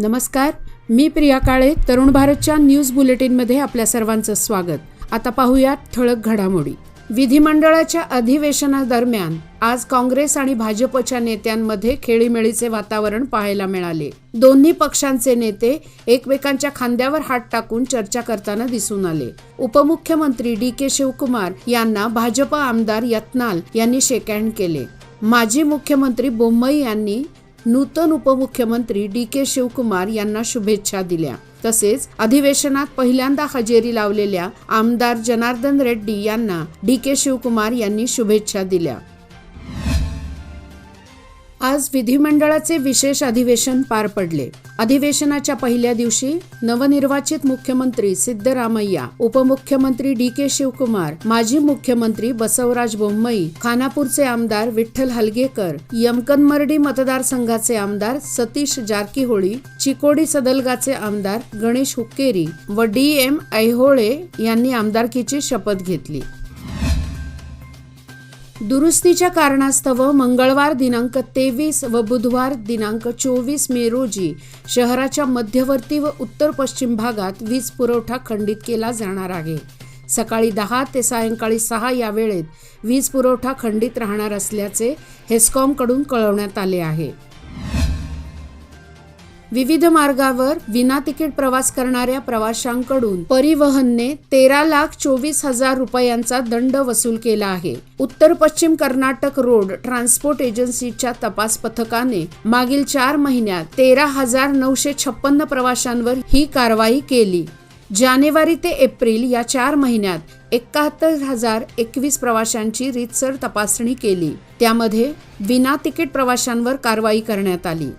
नमस्कार, मी प्रिया काळे. तरुण भारतच्या न्यूज बुलेटिनमध्ये आपल्या सर्वांचं स्वागत. आता पाहूयात ठळक घडामोडी. विधिमंडळाच्या अधिवेशनादरम्यान आज काँग्रेस आणि भाजपच्या नेत्यांमध्ये खेळीमेळीचे वातावरण पाहायला मिळाले. दोन्ही पक्षांचे नेते एकमेकांच्या खांद्यावर हात टाकून चर्चा करताना दिसून आले. उपमुख्यमंत्री डी.के. शिवकुमार यांना भाजप आमदार यत्नाल यांनी शेकहँड केले. माजी मुख्यमंत्री बोम्मई यांनी नूतन उपमुख्यमंत्री डी.के. शिवकुमार यांना शुभेच्छा दिल्या. तसेच अधिवेशनात पहिल्यांदा हजेरी लावलेल्या आमदार जनार्दन रेड्डी यांना डी.के. शिवकुमार यांनी शुभेच्छा दिल्या. आज विधिमंडळाचे विशेष अधिवेशन पार पडले. अधिवेशनाच्या पहिल्या दिवशी नवनिर्वाचित मुख्यमंत्री सिद्धरामय्या, उपमुख्यमंत्री डी.के. शिवकुमार, माजी मुख्यमंत्री बसवराज बोम्मई, खानापूरचे आमदार विठ्ठल हलगेकर, यमकनमर्डी मतदारसंघाचे आमदार सतीश जारकीहोळी, चिकोडी सदलगाचे आमदार गणेश हुक्केरी व डी.एम. ऐहोळे यांनी आमदारकीची शपथ घेतली. दुरुस्तीच्या कारणास्तव मंगळवार दिनांक 23 व बुधवार दिनांक 24 मे रोजी शहराच्या मध्यवर्ती व उत्तर पश्चिम भागात वीज पुरवठा खंडित केला जाणार आहे. सकाळी 10 ते सायंकाळी 6 या वेळेत वीज पुरवठा खंडित राहणार असल्याचे हेस्कॉमकडून कळवण्यात आले आहे. विविध मार्गावर विना तिकीट प्रवास करणाऱ्या प्रवाशांकडून परिवहनने 13,24,000 रुपयांचा दंड वसूल केला आहे. उत्तर पश्चिम कर्नाटक रोड ट्रान्सपोर्ट एजन्सीच्या तपास पथकाने मागील 4 महिन्यात 13,956 प्रवाशांवर ही कारवाई केली. जानेवारी ते एप्रिल या 4 महिन्यात 71,021 प्रवाशांची रीतसर तपासणी केली. त्यामध्ये विना तिकीट प्रवाशांवर कारवाई करण्यात आली.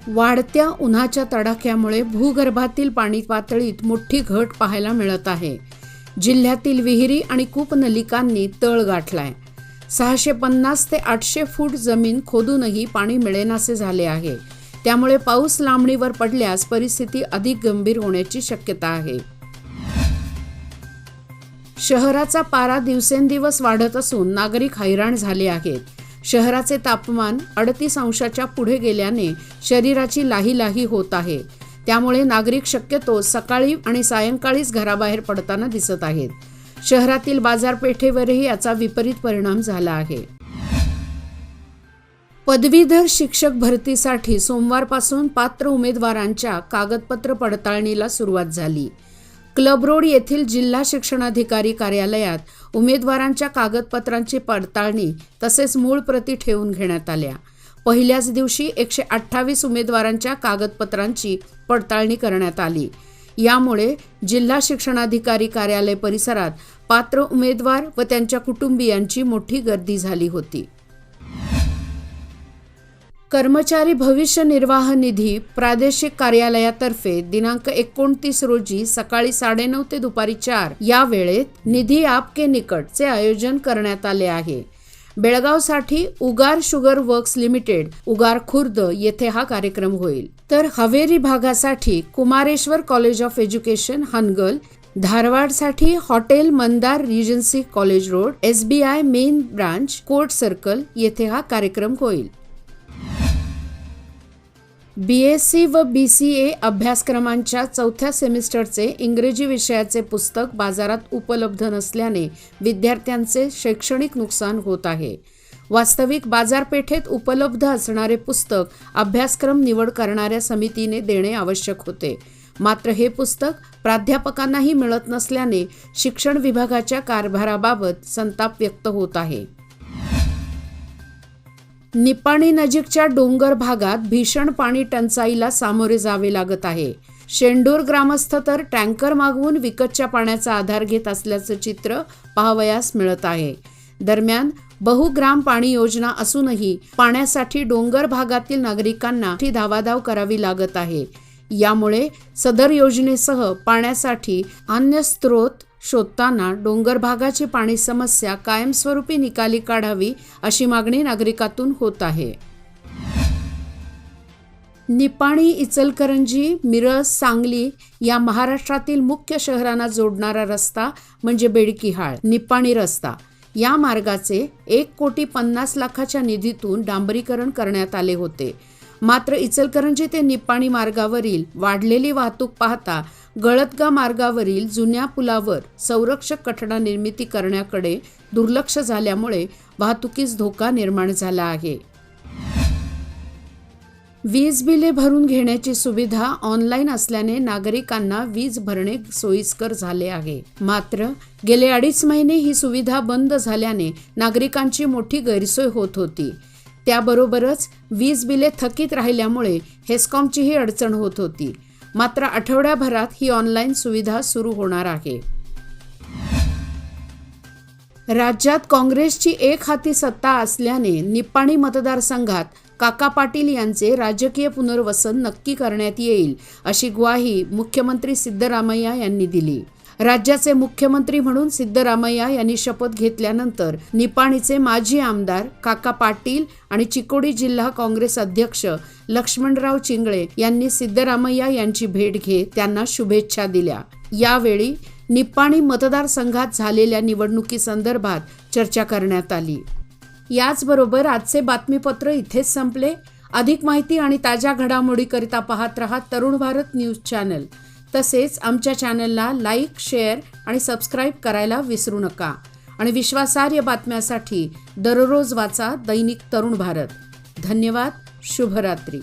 वाढत्या उन्हाच्या तडाख्यामुळे भूगर्भातील पाणी पातळीत मोठी घट पाहायला मिळत आहे. जिल्ह्यातील विहिरी आणि कूपनलिकांनी तळ गाठलाय. 650 ते 800 फूट जमीन खोदूनही पाणी मिळेनासे झाले आहे. त्यामुळे पाऊस लांबणीवर पडल्यास परिस्थिती अधिक गंभीर होण्याची शक्यता आहे. शहराचा पारा दिवसेंदिवस वाढत असून नागरिक हैराण झाले आहेत. शहराचे तापमान 38 अंशाच्या पुढे गेल्याने शरीराची लाही होत आहे. त्यामुळे नागरिक शक्यतो सकाळी आणि सायंकाळीच घराबाहेर पडताना दिसत आहेत. शहरातील बाजारपेठेवरही याचा विपरीत परिणाम झाला आहे. पदवीधर शिक्षक भरतीसाठी सोमवारपासून पात्र उमेदवारांच्या कागदपत्र पडताळणीला सुरुवात झाली. क्लब रोड येथील जिल्हा शिक्षणाधिकारी कार्यालयात उमेदवारांच्या कागदपत्रांची पडताळणी तसेच मूळ प्रती ठेवून घेण्यात आल्या. पहिल्याच दिवशी 128 उमेदवारांच्या कागदपत्रांची पडताळणी करण्यात आली. यामुळे जिल्हा शिक्षणाधिकारी कार्यालय परिसरात पात्र उमेदवार व त्यांच्या कुटुंबियांची मोठी गर्दी झाली होती. कर्मचारी भविष्य निर्वाह निधी प्रादेशिक कार्यालयातर्फे दिनांक 29 रोजी सकाळी 9:30 ते दुपारी 4 या वेळेत निधी आपके निकटचे आयोजन करण्यात आले आहे. बेळगावसाठी Ugar sugar works limited Ugar Khurd येथे हा कार्यक्रम होईल. तर हवेरी भागासाठी Kumareshwar college of education Hangal, धारवाडसाठी hotel Mandar regency college road, SBI main branch court circle येथे हा कार्यक्रम होईल. BSc व BCA अभ्यासक्रमांच्या 4थ्या सेमिस्टरचे इंग्रजी विषयाचे पुस्तक बाजारात उपलब्ध नसल्याने विद्यार्थ्यांचे शैक्षणिक नुकसान होत आहे. वास्तविक बाजारपेठेत उपलब्ध असणारे पुस्तक अभ्यासक्रम निवड करणाऱ्या समितीने देणे आवश्यक होते. मात्र हे पुस्तक प्राध्यापकांनाही मिळत नसल्याने शिक्षण विभागाच्या कारभाराबाबत संताप व्यक्त होत आहे. निपाणी नजीकच्या डोंगर भागात भीषण पाणी टंचाईला सामोरे जावे लागत आहे. शेंडूर ग्रामस्थ तर टँकर मागवून विकतच्या पाण्याचा आधार घेत असल्याचं चित्र पाहावयास मिळत आहे. दरम्यान बहुग्राम पाणी योजना असूनही पाण्यासाठी डोंगर भागातील नागरिकांना धावाधाव करावी लागत आहे. यामुळे सदर योजनेसह पाण्यासाठी अन्य स्रोत शोधताना डोंगर भागाची पाणी समस्या कायमस्वरूपी निकाली काढावी अशी मागणी नागरिकातून होत आहे. निपाणी, इचलकरंजी, मिरज, सांगली या महाराष्ट्रातील मुख्य शहरांना जोडणारा रस्ता म्हणजे बेडकिहाळ निपाणी रस्ता. या मार्गाचे 1,50,00,000 निधीतून डांबरीकरण करण्यात आले होते. मात्र इचलकरंजी ते निप्पाणी मार्गावरील वाढलेली वाहतूक पाहता गळतगा मार्गावरील जुन्या पुलावर संरक्षक कठडा निर्मिती करण्याकडे दुर्लक्ष झाल्यामुळे वाहतुकीस धोका निर्माण झाला आहे. वीज बिले भरून घेण्याची सुविधा ऑनलाईन असल्याने नागरिकांना वीज भरणे सोयीस्कर झाले आहे. मात्र गेले 2.5 महिने ही सुविधा बंद झाल्याने नागरिकांची मोठी गैरसोय होत होती. त्याबरोबरच वीज बिले थकीत राहिल्यामुळे हेस्कॉमचीही अडचण होत होती. मात्र आठवड्याभरात ही ऑनलाईन सुविधा सुरू होणार आहे. राज्यात काँग्रेसची एक हाती सत्ता असल्याने निप्पाणी मतदारसंघात काका पाटील यांचे राजकीय पुनर्वसन नक्की करण्यात येईल अशी ग्वाही मुख्यमंत्री सिद्धरामय्या यांनी दिली. राज्याचे मुख्यमंत्री म्हणून सिद्धरामय्या यांनी शपथ घेतल्यानंतर निप्पाणीचे माजी आमदार काका पाटील आणि चिकोडी जिल्हा काँग्रेस अध्यक्ष लक्ष्मणराव चिंगळे यांनी सिद्धरामय्या यांची भेट घेत त्यांना शुभेच्छा दिल्या. यावेळी निप्पाणी मतदारसंघात झालेल्या निवडणुकीसंदर्भात चर्चा करण्यात आली. याचबरोबर आजचे बातमीपत्र इथेच संपले. अधिक माहिती आणि ताज्या घडामोडीकरिता पाहत रहा तरुण भारत न्यूज चॅनल. तसेच आमच्या चॅनलला लाईक, शेअर आणि सबस्क्राईब करायला विसरू नका. आणि विश्वासार्ह बातम्यासाठी दररोज वाचा दैनिक तरुण भारत. धन्यवाद. शुभरात्री.